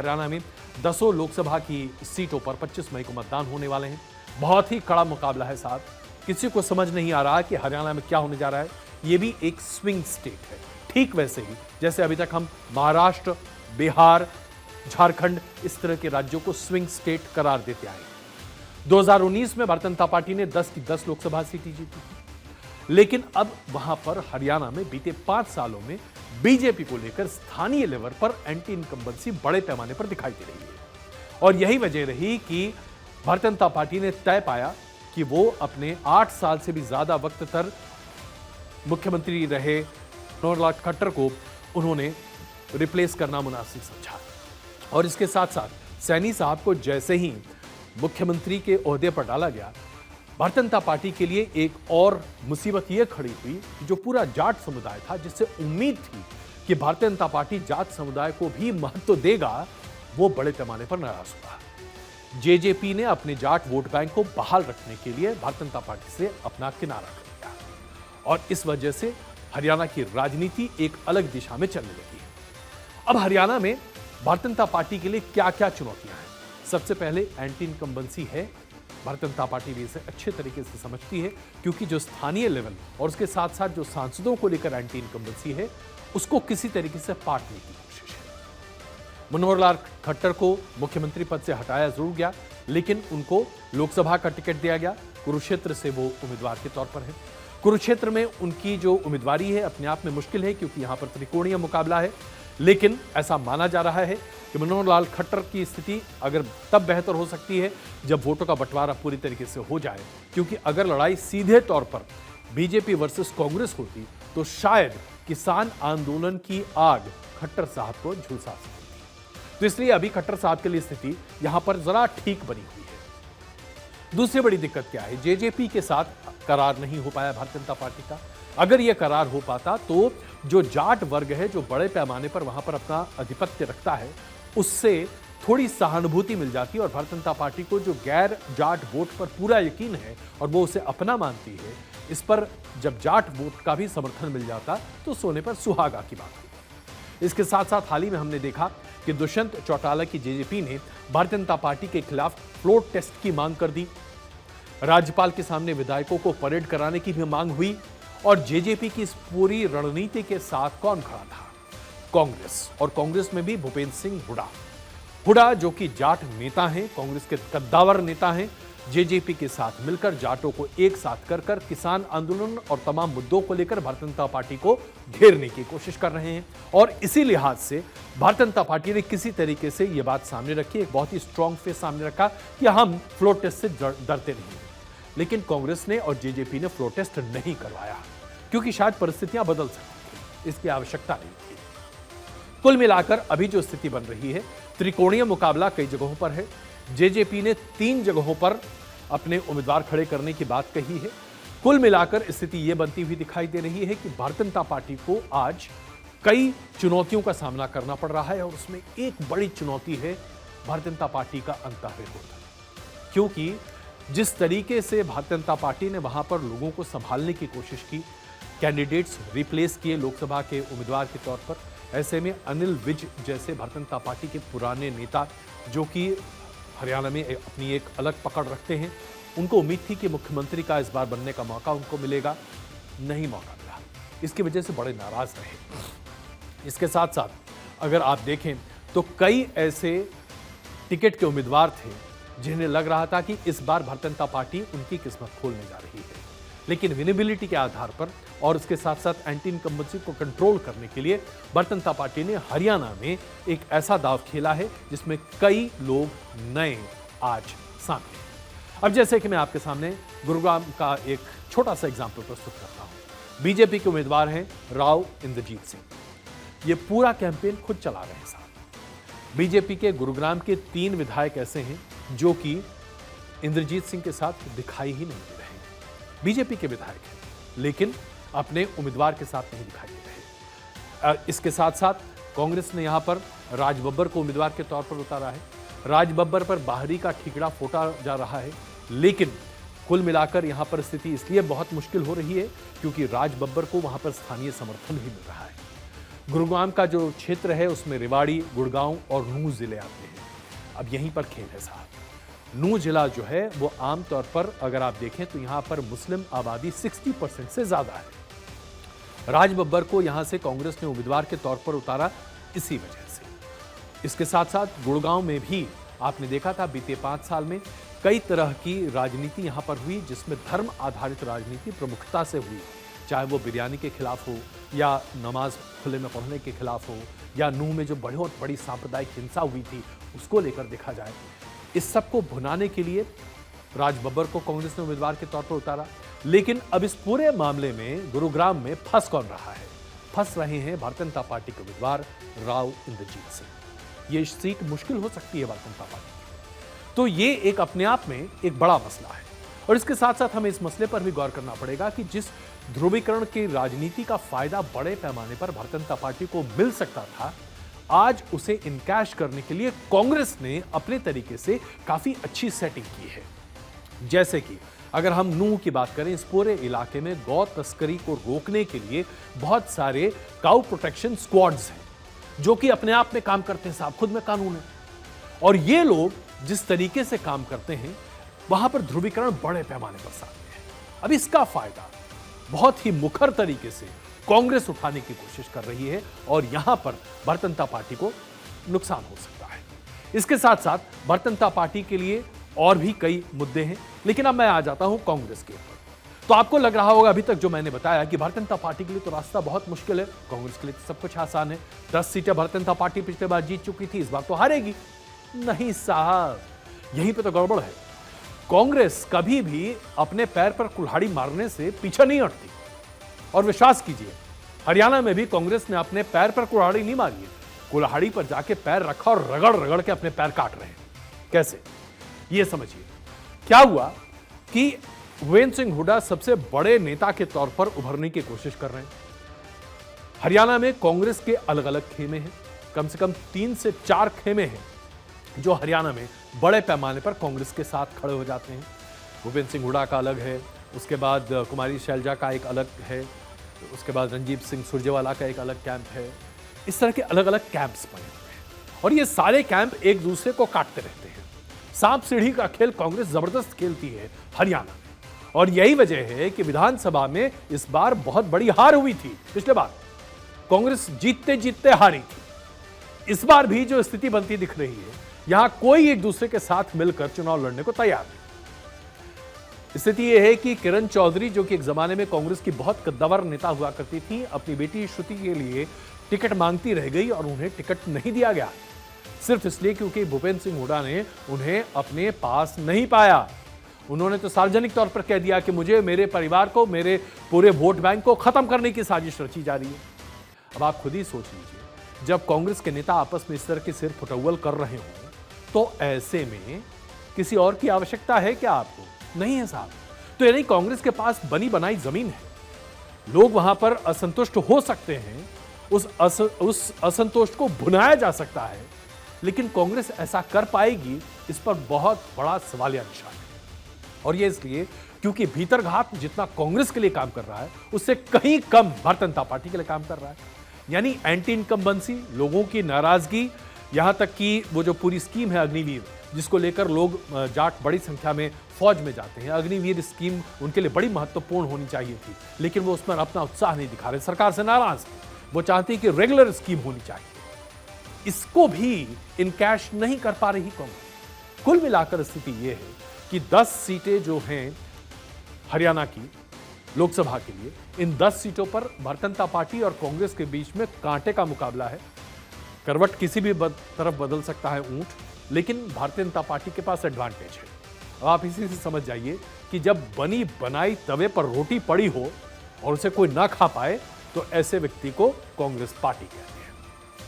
हरियाणा में 10 लोकसभा की सीटों पर 25 मई को मतदान होने वाले हैं। बहुत ही कड़ा मुकाबला है साहब। किसी को समझ नहीं आ रहा कि हरियाणा में क्या होने जा रहा है। ये भी एक स्विंग स्टेट है, ठीक वैसे ही जैसे अभी तक हम महाराष्ट्र, बिहार, झारखंड इस तरह के राज्यों को स्विंग स्टेट करार देते आए। 2019 में भारतीय जनता पार्टी ने 10 की 10 लोकसभा सीटें जीती, लेकिन अब वहां पर हरियाणा में बीते 5 सालों में बीजेपी को लेकर स्थानीय लेवल पर एंटी इनकम्बेंसी बड़े पैमाने पर दिखाई दे रही है। और यही वजह रही कि भारतीय जनता पार्टी ने तय पाया कि वो अपने 8 साल से भी ज्यादा वक्त तक मुख्यमंत्री रहे मनोहर लाल खट्टर को उन्होंने रिप्लेस करना मुनासिब समझा। और इसके साथ साथ सैनी साहब को जैसे ही मुख्यमंत्री के ओहदे पर डाला गया, भारतीय जनता पार्टी के लिए एक और मुसीबत यह खड़ी हुई, जो पूरा जाट समुदाय था, जिससे उम्मीद थी कि भारतीय जनता पार्टी जाट समुदाय को भी महत्व देगा, वो बड़े पैमाने पर नाराज हुआ। जेजेपी ने अपने जाट वोट बैंक को बहाल रखने के लिए भारतीय जनता पार्टी से अपना किनारा कर लिया और इस वजह से हरियाणा की राजनीति एक अलग दिशा में चलने लगी है। अब हरियाणा में भारतीय जनता पार्टी के लिए क्या क्या चुनौतियां हैं? सबसे पहले एंटी इनकम्बेंसी है। भारतीय जनता पार्टी भी इसे अच्छे तरीके से समझती है, क्योंकि जो स्थानीय लेवल और उसके साथ साथ जो सांसदों को लेकर एंटी इनकम्बेंसी है, उसको किसी तरीके से पाटने की कोशिश है। मनोहर लाल खट्टर को मुख्यमंत्री पद से हटाया जरूर गया, लेकिन उनको लोकसभा का टिकट दिया गया। कुरुक्षेत्र से वो उम्मीदवार के तौर पर है। कुरुक्षेत्र में उनकी जो उम्मीदवारी है अपने आप में मुश्किल है, क्योंकि यहां पर त्रिकोणीय मुकाबला है। लेकिन ऐसा माना जा रहा है कि मनोहर लाल खट्टर की स्थिति अगर तब बेहतर हो सकती है जब वोटों का बंटवारा पूरी तरीके से हो जाए, क्योंकि अगर लड़ाई सीधे तौर पर बीजेपी वर्सेस कांग्रेस होती तो शायद किसान आंदोलन की आग खट्टर साहब को झुलसा सकती थी। तो इसलिए अभी खट्टर साहब के लिए स्थिति यहां पर जरा ठीक बनी हुई है। दूसरी बड़ी दिक्कत क्या है? जेजेपी के साथ करार नहीं हो पाया भारतीय जनता पार्टी का। अगर यह करार हो पाता तो जो जाट वर्ग है, जो बड़े पैमाने पर वहां पर अपना आधिपत्य रखता है, उससे थोड़ी सहानुभूति मिल जाती और भारतीय जनता पार्टी को जो गैर जाट वोट पर पूरा यकीन है और वो उसे अपना मानती है, इस पर जब जाट वोट का भी समर्थन मिल जाता तो सोने पर सुहागा की बात होती। इसके साथ साथ हाल ही में हमने देखा कि दुष्यंत चौटाला की जेजेपी ने भारतीय जनता पार्टी के खिलाफ फ्लोर टेस्ट की मांग कर दी। राज्यपाल के सामने विधायकों को परेड कराने की भी मांग हुई। और जेजेपी की इस पूरी रणनीति के साथ कौन खड़ा था? कांग्रेस। और कांग्रेस में भी भूपेंद्र सिंह हुड्डा जो कि जाट नेता हैं, कांग्रेस के कद्दावर नेता हैं, जेजेपी के साथ मिलकर जाटों को एक साथ कर किसान आंदोलन और तमाम मुद्दों को लेकर भारतीय जनता पार्टी को घेरने की कोशिश कर रहे हैं। और इसी लिहाज से भारतीय जनता पार्टी ने किसी तरीके से यह बात सामने रखी, एक बहुत ही स्ट्रांग फेस सामने रखा कि हम फ्लोर टेस्ट से डरते नहीं। लेकिन कांग्रेस ने और जेजेपी ने फ्लोर टेस्ट नहीं करवाया, क्योंकि शायद परिस्थितियां बदल सकती थी, इसकी आवश्यकता नहीं थी। कुल मिलाकर अभी जो स्थिति बन रही है, त्रिकोणीय मुकाबला कई जगहों पर है। जेजेपी ने 3 जगहों पर अपने उम्मीदवार खड़े करने की बात कही है। कुल मिलाकर स्थिति यह बनती हुई दिखाई दे रही है कि भारतीय जनता पार्टी को आज कई चुनौतियों का सामना करना पड़ रहा है और उसमें एक बड़ी चुनौती है भारतीय जनता पार्टी का अंतर्विरोध। क्योंकि जिस तरीके से भारतीय जनता पार्टी ने वहां पर लोगों को संभालने की कोशिश की, कैंडिडेट्स रिप्लेस किए लोकसभा के उम्मीदवार के तौर पर, ऐसे में अनिल विज जैसे भारतीय जनता पार्टी के पुराने नेता, जो कि हरियाणा में अपनी एक अलग पकड़ रखते हैं, उनको उम्मीद थी कि मुख्यमंत्री का इस बार बनने का मौका उनको मिलेगा, नहीं मौका मिला। इसकी वजह से बड़े नाराज रहे। इसके साथ साथ अगर आप देखें तो कई ऐसे टिकट के उम्मीदवार थे जिन्हें लग रहा था कि इस बार भारतीय जनता पार्टी उनकी किस्मत खोलने जा रही है, लेकिन विनेबिलिटी के आधार पर और इसके साथ साथ एंटी इनकम्बेंसी को कंट्रोल करने के लिए भारतीय जनता पार्टी ने हरियाणा में एक ऐसा दांव खेला है जिसमें कई लोग नए आज सामने। अब जैसे कि मैं आपके सामने गुरुग्राम का एक छोटा सा एग्जाम्पल प्रस्तुत करता हूं। बीजेपी के उम्मीदवार हैं राव इंद्रजीत सिंह। ये पूरा कैंपेन खुद चला रहे हैं साहब। बीजेपी के गुरुग्राम के 3 विधायक ऐसे हैं जो कि इंद्रजीत सिंह के साथ दिखाई ही नहीं दे रहे। बीजेपी के विधायक हैं, लेकिन अपने उम्मीदवार के साथ नहीं दिखाई दे रहे। इसके साथ साथ कांग्रेस ने यहां पर राज बब्बर को उम्मीदवार के तौर पर उतारा है। राज बब्बर पर बाहरी का ठीकरा फोटा जा रहा है, लेकिन कुल मिलाकर यहां पर स्थिति इसलिए बहुत मुश्किल हो रही है क्योंकि राज बब्बर को वहां पर स्थानीय समर्थन भी मिल रहा है। गुरुग्राम का जो क्षेत्र है उसमें रेवाड़ी, गुड़गांव और नूंह जिले आते हैं। अब यहीं पर खेल है साहब। नूंह जिला जो है वो आमतौर पर अगर आप देखें तो यहां पर मुस्लिम आबादी 60% से ज्यादा है। राज बब्बर को यहां से कांग्रेस ने उम्मीदवार के तौर पर उतारा इसी वजह से। इसके साथ साथ गुड़गांव में भी आपने देखा था बीते 5 साल में कई तरह की राजनीति यहां पर हुई, जिसमें धर्म आधारित राजनीति प्रमुखता से हुई, चाहे वो बिरयानी के खिलाफ हो या नमाज खुले में पढ़ने के खिलाफ हो या नूंह में जो बहुत बड़ी सांप्रदायिक हिंसा हुई थी उसको लेकर देखा जाए। इस सब को भुनाने के लिए राज बब्बर को कांग्रेस ने उम्मीदवार के तौर पर उतारा। लेकिन अब इस पूरे मामले में गुरुग्राम में फंस कौन रहा है? फंस रहे हैं भारतीय जनता पार्टी के उम्मीदवार राव इंद्रजीत सिंह। ये सीट मुश्किल हो सकती है भारतीय जनता पार्टी की। तो ये एक अपने आप में एक बड़ा मसला है। और इसके साथ साथ हमें इस मसले पर भी गौर करना पड़ेगा कि जिस ध्रुवीकरण की राजनीति का फायदा बड़े पैमाने पर भारतीय जनता पार्टी को मिल सकता था, आज उसे इनकैश करने के लिए कांग्रेस ने अपने तरीके से काफी अच्छी सेटिंग की है। जैसे कि अगर हम नूंह की बात करें, इस पूरे इलाके में गौ तस्करी को रोकने के लिए बहुत सारे काउ प्रोटेक्शन स्क्वाड्स हैं जो कि अपने आप में काम करते हैं साहब, खुद में कानून है। और ये लोग जिस तरीके से काम करते हैं वहां पर ध्रुवीकरण बड़े पैमाने पर सामने है। अब इसका फायदा बहुत ही मुखर तरीके से कांग्रेस उठाने की कोशिश कर रही है और यहां पर भारतीय जनता पार्टी को नुकसान हो सकता है। इसके साथ साथ भारतीय जनता पार्टी के लिए और भी कई मुद्दे हैं, लेकिन अब मैं आ जाता हूं कांग्रेस के ऊपर। तो आपको लग रहा होगा अभी तक जो मैंने बताया कि भारतीय जनता पार्टी के लिए तो रास्ता बहुत मुश्किल है, कांग्रेस के लिए तो सब कुछ आसान है। 10 सीटें भारतीय जनता पार्टी पिछले बार जीत चुकी थी, इस बार तो हारेगी। नहीं साहब, यहीं पे तो गड़बड़ है। कांग्रेस कभी भी अपने पैर पर कुल्हाड़ी मारने से पीछे नहीं हटती। और विश्वास कीजिए, हरियाणा में भी कांग्रेस ने अपने पैर पर कुल्हाड़ी नहीं मारी है, कुल्हाड़ी पर जाके पैर रखा और रगड़ रगड़ के अपने पैर काट रहे हैं। कैसे? ये समझिए, क्या हुआ कि वीरेंद्र सिंह हुड्डा सबसे बड़े नेता के तौर पर उभरने की कोशिश कर रहे हैं। हरियाणा में कांग्रेस के अलग अलग खेमे हैं, कम से कम 3 से 4 खेमे हैं जो हरियाणा में बड़े पैमाने पर कांग्रेस के साथ खड़े हो जाते हैं। भूपेंद्र सिंह हुड्डा का अलग है, उसके बाद कुमारी शैलजा का एक अलग है, उसके बाद रणजीत सिंह सुरजेवाला का एक अलग कैंप है। इस तरह के अलग अलग कैंप्स बने हुए हैं और ये सारे कैंप एक दूसरे को काटते रहते हैं। सांप सीढ़ी का खेल कांग्रेस जबरदस्त खेलती है हरियाणा में और यही वजह है कि विधानसभा में इस बार बहुत बड़ी हार हुई थी। पिछले बार कांग्रेस जीतते जीतते हारी थी। इस बार भी जो स्थिति बनती दिख रही है, यहां कोई एक दूसरे के साथ मिलकर चुनाव लड़ने को तैयार नहीं। स्थिति यह है कि किरण चौधरी, जो कि एक जमाने में कांग्रेस की बहुत कद्दावर नेता हुआ करती थी, अपनी बेटी श्रुति के लिए टिकट मांगती रह गई और उन्हें टिकट नहीं दिया गया, सिर्फ इसलिए क्योंकि भूपेंद्र सिंह हुड्डा ने उन्हें अपने पास नहीं पाया। उन्होंने तो सार्वजनिक तौर पर कह दिया कि मुझे, मेरे परिवार को, मेरे पूरे वोट बैंक को खत्म करने की साजिश रची जा रही है। अब आप खुद ही सोच लीजिए, जब कांग्रेस के नेता आपस में इस तरह के सिर फुटौल कर रहे हों तो ऐसे में किसी और की आवश्यकता है क्या आपको? नहीं है साहब। तो यानी कांग्रेस के पास बनी बनाई जमीन है, लोग वहां पर असंतुष्ट हो सकते हैं, उस असंतोष को भुनाया जा सकता है, लेकिन कांग्रेस ऐसा कर पाएगी, इस पर बहुत बड़ा सवालिया निशान है। और यह इसलिए क्योंकि भीतरघात जितना कांग्रेस के लिए काम कर रहा है उससे कहीं कम भारतीय जनता पार्टी के लिए काम कर रहा है। यानी एंटी इनकम्बेंसी, लोगों की नाराजगी, यहां तक कि वो जो पूरी स्कीम है अग्निवीर, जिसको लेकर लोग जाट बड़ी संख्या में फौज में जाते हैं, अग्निवीर स्कीम उनके लिए बड़ी महत्वपूर्ण होनी चाहिए थी, लेकिन वो उसमें अपना उत्साह नहीं दिखा रहे, सरकार से नाराज है। वो चाहती है कि रेगुलर स्कीम होनी चाहिए, इसको भी इनकैश नहीं कर पा रही कांग्रेस। कुल मिलाकर स्थिति यह है कि 10 सीटें जो हैं हरियाणा की लोकसभा के लिए, इन 10 सीटों पर भारतीय जनता पार्टी और कांग्रेस के बीच में कांटे का मुकाबला है। करवट किसी भी तरफ बदल सकता है ऊंट, लेकिन भारतीय जनता पार्टी के पास एडवांटेज है। अब आप इसी से समझ जाइए कि जब बनी बनाई तवे पर रोटी पड़ी हो और उसे कोई ना खा पाए तो ऐसे व्यक्ति को कांग्रेस पार्टी कहते हैं।